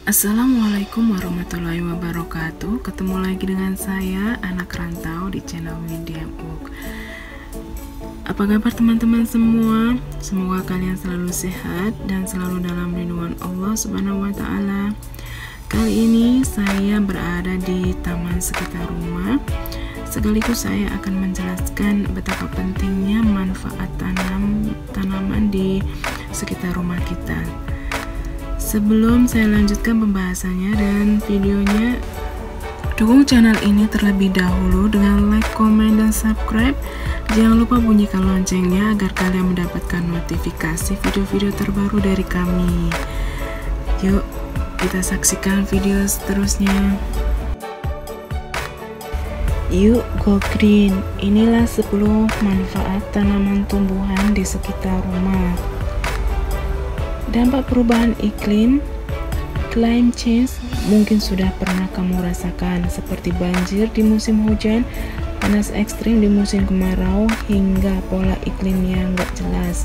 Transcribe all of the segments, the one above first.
Assalamualaikum warahmatullahi wabarakatuh. Ketemu lagi dengan saya, anak rantau, di channel Media Book. Apa kabar teman-teman semua? Semoga kalian selalu sehat dan selalu dalam lindungan Allah Subhanahu wa Ta'ala. Kali ini saya berada di taman sekitar rumah. Sekaligus saya akan menjelaskan betapa pentingnya manfaat tanaman di sekitar rumah kita. Sebelum saya lanjutkan pembahasannya dan videonya, dukung channel ini terlebih dahulu dengan like, komen, dan subscribe. Jangan lupa bunyikan loncengnya agar kalian mendapatkan notifikasi video-video terbaru dari kami. Yuk, kita saksikan video seterusnya. Yuk go green. Inilah 10 manfaat tanaman tumbuhan di sekitar rumah. Dampak perubahan iklim, climate change, mungkin sudah pernah kamu rasakan, seperti banjir di musim hujan, panas ekstrim di musim kemarau, hingga pola iklim yang gak jelas.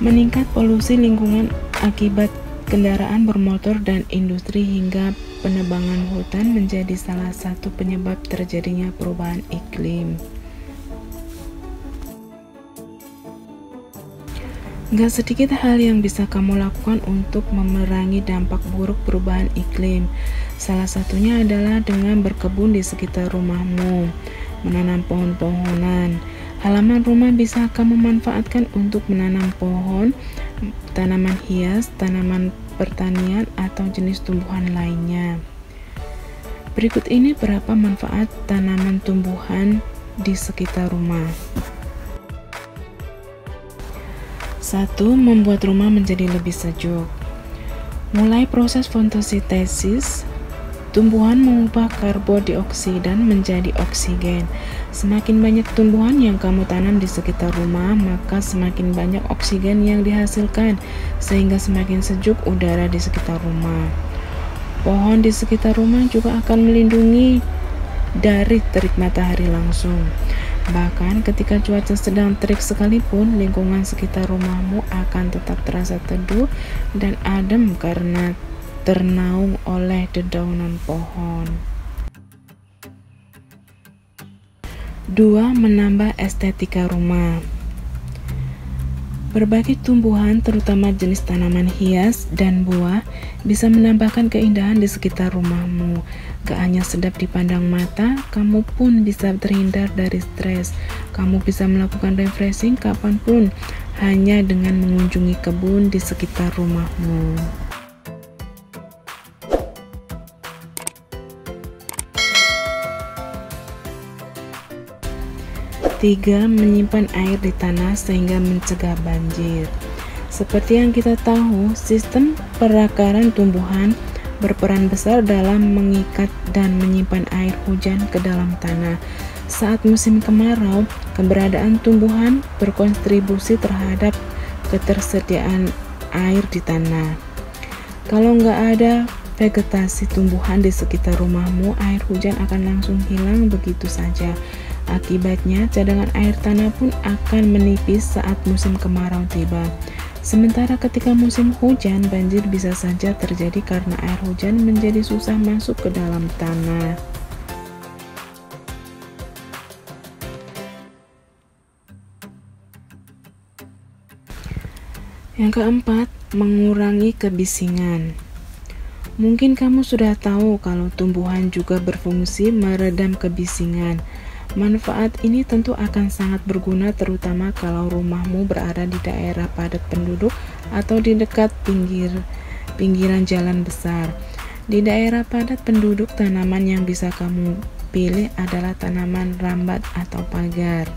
Meningkat polusi lingkungan akibat kendaraan bermotor dan industri hingga penebangan hutan menjadi salah satu penyebab terjadinya perubahan iklim. Gak sedikit hal yang bisa kamu lakukan untuk memerangi dampak buruk perubahan iklim. Salah satunya adalah dengan berkebun di sekitar rumahmu, menanam pohon-pohonan. Halaman rumah bisa kamu manfaatkan untuk menanam pohon, tanaman hias, tanaman pertanian, atau jenis tumbuhan lainnya. Berikut ini beberapa manfaat tanaman tumbuhan di sekitar rumah. 1. Membuat rumah menjadi lebih sejuk. Mulai proses fotosintesis, tumbuhan mengubah karbon dioksida menjadi oksigen. Semakin banyak tumbuhan yang kamu tanam di sekitar rumah, maka semakin banyak oksigen yang dihasilkan, sehingga semakin sejuk udara di sekitar rumah. Pohon di sekitar rumah juga akan melindungi dari terik matahari langsung. Bahkan ketika cuaca sedang terik sekalipun, lingkungan sekitar rumahmu akan tetap terasa teduh dan adem karena ternaung oleh dedaunan pohon. 2. Menambah estetika rumah. Berbagai tumbuhan, terutama jenis tanaman hias dan buah, bisa menambahkan keindahan di sekitar rumahmu. Gak hanya sedap dipandang mata, kamu pun bisa terhindar dari stres. Kamu bisa melakukan refreshing kapanpun, hanya dengan mengunjungi kebun di sekitar rumahmu. 3. Menyimpan air di tanah sehingga mencegah banjir. Seperti yang kita tahu, sistem perakaran tumbuhan berperan besar dalam mengikat dan menyimpan air hujan ke dalam tanah. Saat musim kemarau, keberadaan tumbuhan berkontribusi terhadap ketersediaan air di tanah. Kalau nggak ada vegetasi tumbuhan di sekitar rumahmu, air hujan akan langsung hilang begitu saja. Akibatnya, cadangan air tanah pun akan menipis saat musim kemarau tiba. Sementara ketika musim hujan, banjir bisa saja terjadi karena air hujan menjadi susah masuk ke dalam tanah. Yang keempat, mengurangi kebisingan. Mungkin kamu sudah tahu kalau tumbuhan juga berfungsi meredam kebisingan. Manfaat ini tentu akan sangat berguna, terutama kalau rumahmu berada di daerah padat penduduk atau di dekat pinggiran jalan besar. Di daerah padat penduduk, tanaman yang bisa kamu pilih adalah tanaman rambat atau pagar.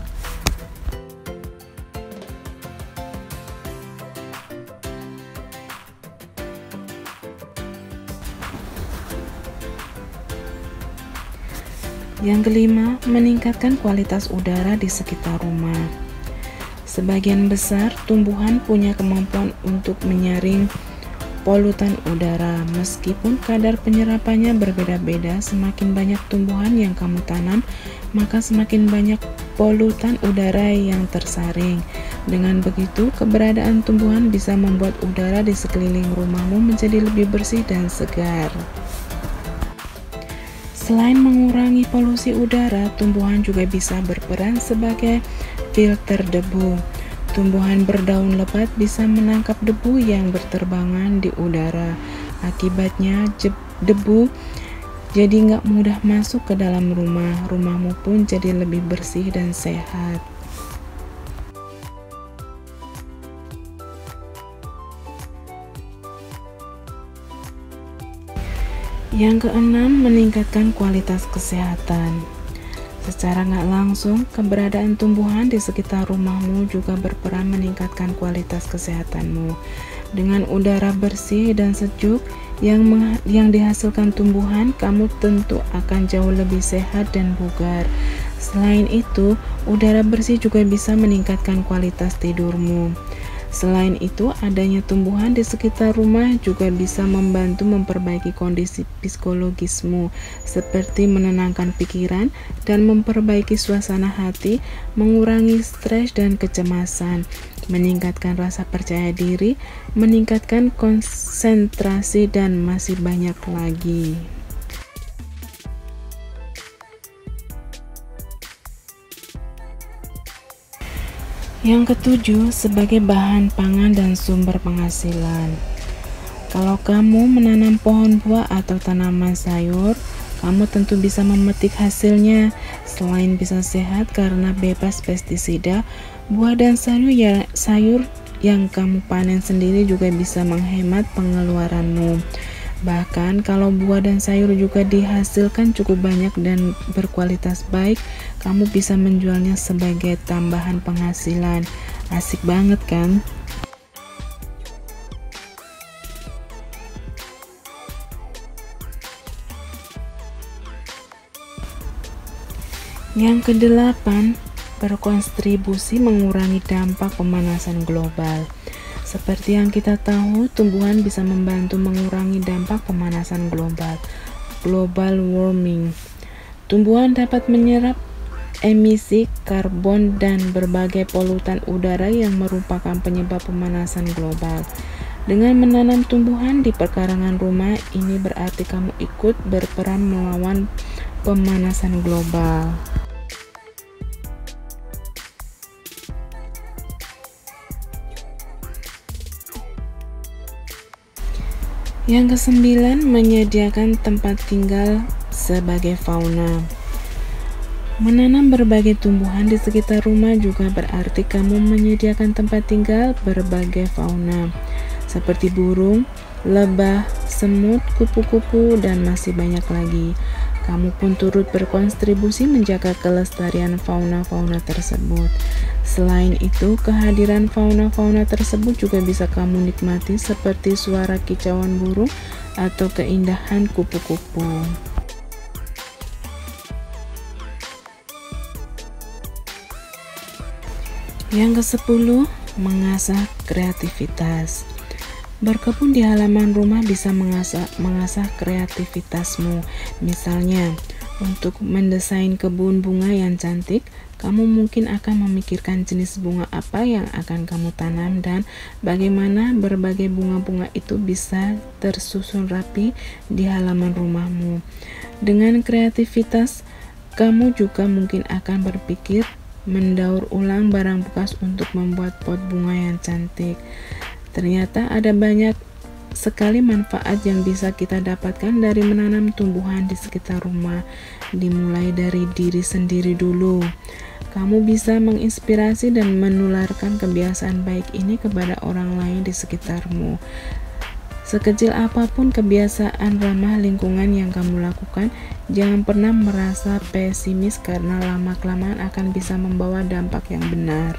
Yang kelima, meningkatkan kualitas udara di sekitar rumah. Sebagian besar tumbuhan punya kemampuan untuk menyaring polutan udara. Meskipun kadar penyerapannya berbeda-beda, semakin banyak tumbuhan yang kamu tanam, maka semakin banyak polutan udara yang tersaring. Dengan begitu, keberadaan tumbuhan bisa membuat udara di sekeliling rumahmu menjadi lebih bersih dan segar. Selain mengurangi polusi udara, tumbuhan juga bisa berperan sebagai filter debu. Tumbuhan berdaun lebat bisa menangkap debu yang berterbangan di udara. Akibatnya, debu jadi nggak mudah masuk ke dalam rumah. Rumahmu pun jadi lebih bersih dan sehat. Yang keenam, meningkatkan kualitas kesehatan. Secara nggak langsung, keberadaan tumbuhan di sekitar rumahmu juga berperan meningkatkan kualitas kesehatanmu. Dengan udara bersih dan sejuk yang dihasilkan tumbuhan, kamu tentu akan jauh lebih sehat dan bugar. Selain itu, udara bersih juga bisa meningkatkan kualitas tidurmu. Selain itu, adanya tumbuhan di sekitar rumah juga bisa membantu memperbaiki kondisi psikologismu, seperti menenangkan pikiran dan memperbaiki suasana hati, mengurangi stres dan kecemasan, meningkatkan rasa percaya diri, meningkatkan konsentrasi, dan masih banyak lagi. Yang ketujuh, sebagai bahan pangan dan sumber penghasilan. Kalau kamu menanam pohon buah atau tanaman sayur, kamu tentu bisa memetik hasilnya. Selain bisa sehat karena bebas pestisida, buah dan sayur yang kamu panen sendiri juga bisa menghemat pengeluaranmu. Bahkan kalau buah dan sayur juga dihasilkan cukup banyak dan berkualitas baik, kamu bisa menjualnya sebagai tambahan penghasilan. Asik banget kan? Yang kedelapan, berkontribusi mengurangi dampak pemanasan global. Seperti yang kita tahu, tumbuhan bisa membantu mengurangi dampak pemanasan global warming. Tumbuhan dapat menyerap emisi karbon dan berbagai polutan udara yang merupakan penyebab pemanasan global. Dengan menanam tumbuhan di perkarangan rumah, ini berarti kamu ikut berperan melawan pemanasan global. Yang kesembilan, menyediakan tempat tinggal sebagai fauna. Menanam berbagai tumbuhan di sekitar rumah juga berarti kamu menyediakan tempat tinggal berbagai fauna, seperti burung, lebah, semut, kupu-kupu, dan masih banyak lagi. Kamu pun turut berkontribusi menjaga kelestarian fauna-fauna tersebut. Selain itu, kehadiran fauna-fauna tersebut juga bisa kamu nikmati seperti suara kicauan burung atau keindahan kupu-kupu. Yang ke-10, mengasah kreativitas. Berkebun di halaman rumah bisa mengasah kreativitasmu. Misalnya, untuk mendesain kebun bunga yang cantik, kamu mungkin akan memikirkan jenis bunga apa yang akan kamu tanam dan bagaimana berbagai bunga-bunga itu bisa tersusun rapi di halaman rumahmu. Dengan kreativitas, kamu juga mungkin akan berpikir mendaur ulang barang bekas untuk membuat pot bunga yang cantik. Ternyata ada banyak sekali manfaat yang bisa kita dapatkan dari menanam tumbuhan di sekitar rumah. Dimulai dari diri sendiri dulu. Kamu bisa menginspirasi dan menularkan kebiasaan baik ini kepada orang lain di sekitarmu. Sekecil apapun kebiasaan ramah lingkungan yang kamu lakukan, jangan pernah merasa pesimis karena lama-kelamaan akan bisa membawa dampak yang benar.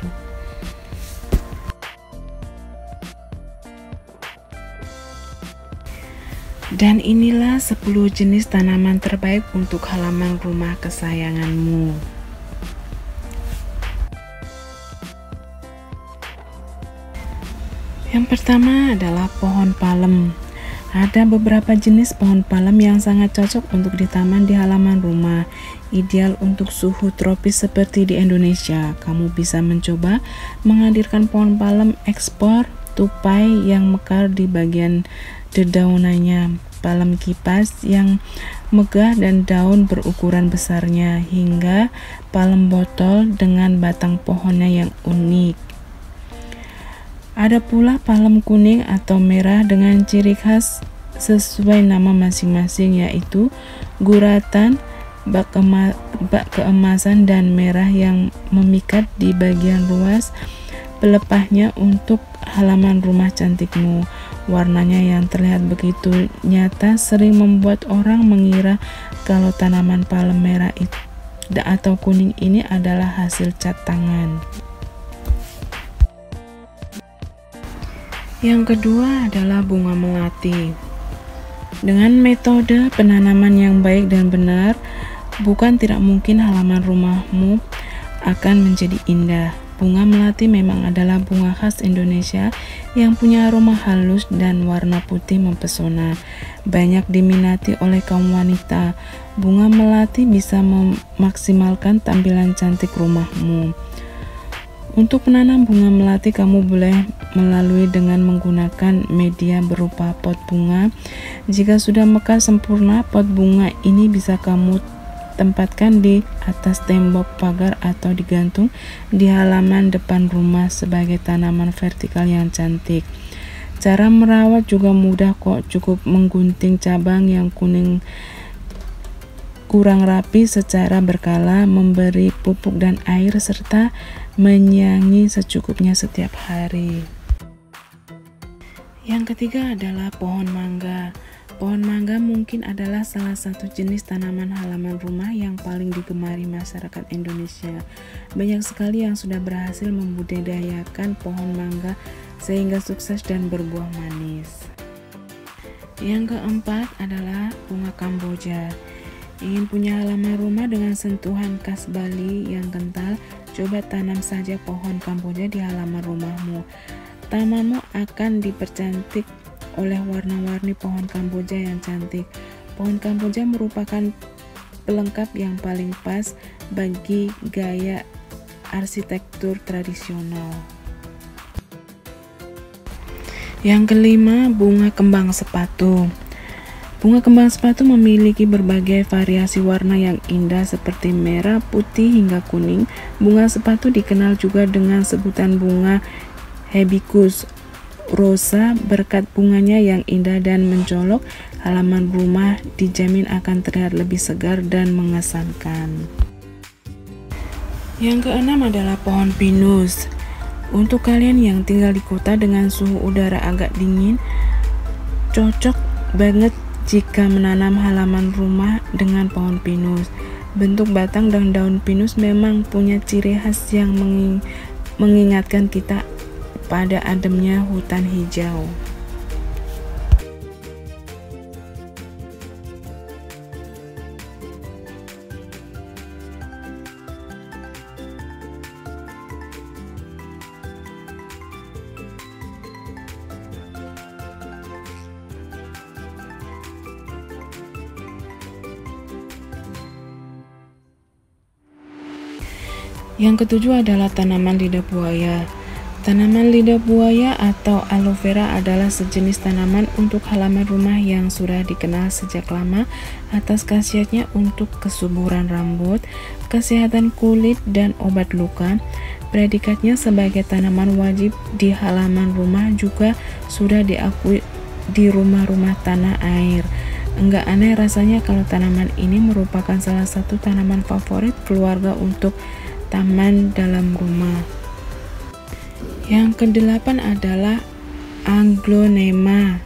Dan inilah 10 jenis tanaman terbaik untuk halaman rumah kesayanganmu. Yang pertama adalah pohon palem. Ada beberapa jenis pohon palem yang sangat cocok untuk di taman di halaman rumah, ideal untuk suhu tropis seperti di Indonesia. Kamu bisa mencoba menghadirkan pohon palem ekspor tupai yang mekar di bagian dedaunannya, palem kipas yang megah dan daun berukuran besarnya, hingga palem botol dengan batang pohonnya yang unik. Ada pula palem kuning atau merah dengan ciri khas sesuai nama masing-masing, yaitu guratan, bak keemasan, dan merah yang memikat di bagian luas pelepahnya untuk halaman rumah cantikmu. Warnanya yang terlihat begitu nyata sering membuat orang mengira kalau tanaman palem merah atau kuning ini adalah hasil cat tangan. Yang kedua adalah bunga melati. Dengan metode penanaman yang baik dan benar, bukan tidak mungkin halaman rumahmu akan menjadi indah. Bunga melati memang adalah bunga khas Indonesia yang punya aroma halus dan warna putih mempesona. Banyak diminati oleh kaum wanita. Bunga melati bisa memaksimalkan tampilan cantik rumahmu. Untuk menanam bunga melati, kamu boleh melalui dengan menggunakan media berupa pot bunga. Jika sudah mekar sempurna, pot bunga ini bisa kamu tempatkan di atas tembok pagar atau digantung di halaman depan rumah sebagai tanaman vertikal yang cantik. Cara merawat juga mudah kok, cukup menggunting cabang yang kuning kurang rapi secara berkala, memberi pupuk dan air, serta menyiangi secukupnya setiap hari. Yang ketiga adalah pohon mangga. Pohon mangga mungkin adalah salah satu jenis tanaman halaman rumah yang paling digemari masyarakat Indonesia. Banyak sekali yang sudah berhasil membudidayakan pohon mangga sehingga sukses dan berbuah manis. Yang keempat adalah bunga kamboja. Ingin punya halaman rumah dengan sentuhan khas Bali yang kental? Coba tanam saja pohon kamboja di halaman rumahmu. Tamanmu akan dipercantik oleh warna-warni pohon kamboja yang cantik. Pohon kamboja merupakan pelengkap yang paling pas bagi gaya arsitektur tradisional. Yang kelima, bunga kembang sepatu. Bunga kembang sepatu memiliki berbagai variasi warna yang indah seperti merah, putih, hingga kuning. Bunga sepatu dikenal juga dengan sebutan bunga hibiscus rosa. Berkat bunganya yang indah dan mencolok, halaman rumah dijamin akan terlihat lebih segar dan mengesankan. Yang keenam adalah pohon pinus. Untuk kalian yang tinggal di kota dengan suhu udara agak dingin, cocok banget jika menanam halaman rumah dengan pohon pinus. Bentuk batang dan daun pinus memang punya ciri khas yang mengingatkan kita pada ademnya hutan hijau. Yang ketujuh adalah tanaman lidah buaya. Tanaman lidah buaya atau aloe vera adalah sejenis tanaman untuk halaman rumah yang sudah dikenal sejak lama atas khasiatnya untuk kesuburan rambut, kesehatan kulit, dan obat luka. Predikatnya sebagai tanaman wajib di halaman rumah juga sudah diakui di rumah-rumah tanah air. Enggak aneh rasanya kalau tanaman ini merupakan salah satu tanaman favorit keluarga untuk taman dalam rumah. Yang kedelapan adalah Aglonema.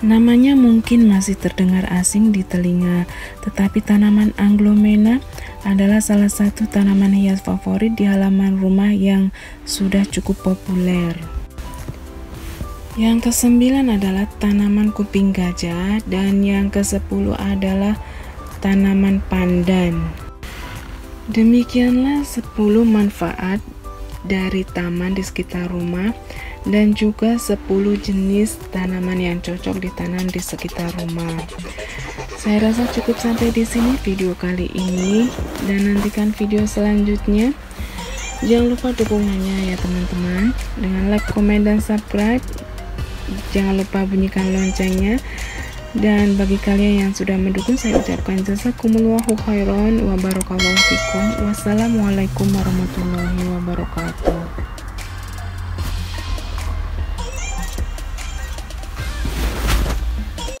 Namanya mungkin masih terdengar asing di telinga, tetapi tanaman Aglonema adalah salah satu tanaman hias favorit di halaman rumah yang sudah cukup populer. Yang kesembilan adalah tanaman kuping gajah, dan yang ke-10 adalah tanaman pandan. Demikianlah 10 manfaat dari taman di sekitar rumah. dan juga 10 jenis tanaman yang cocok ditanam di sekitar rumah. Saya rasa cukup sampai di sini video kali ini, dan nantikan video selanjutnya. Jangan lupa dukungannya ya teman-teman, dengan like, komen, dan subscribe. Jangan lupa bunyikan loncengnya. Dan bagi kalian yang sudah mendukung, saya ucapkan jazakumullahu khairan wa barakallahu fikum. Wassalamualaikum warahmatullahi wabarakatuh.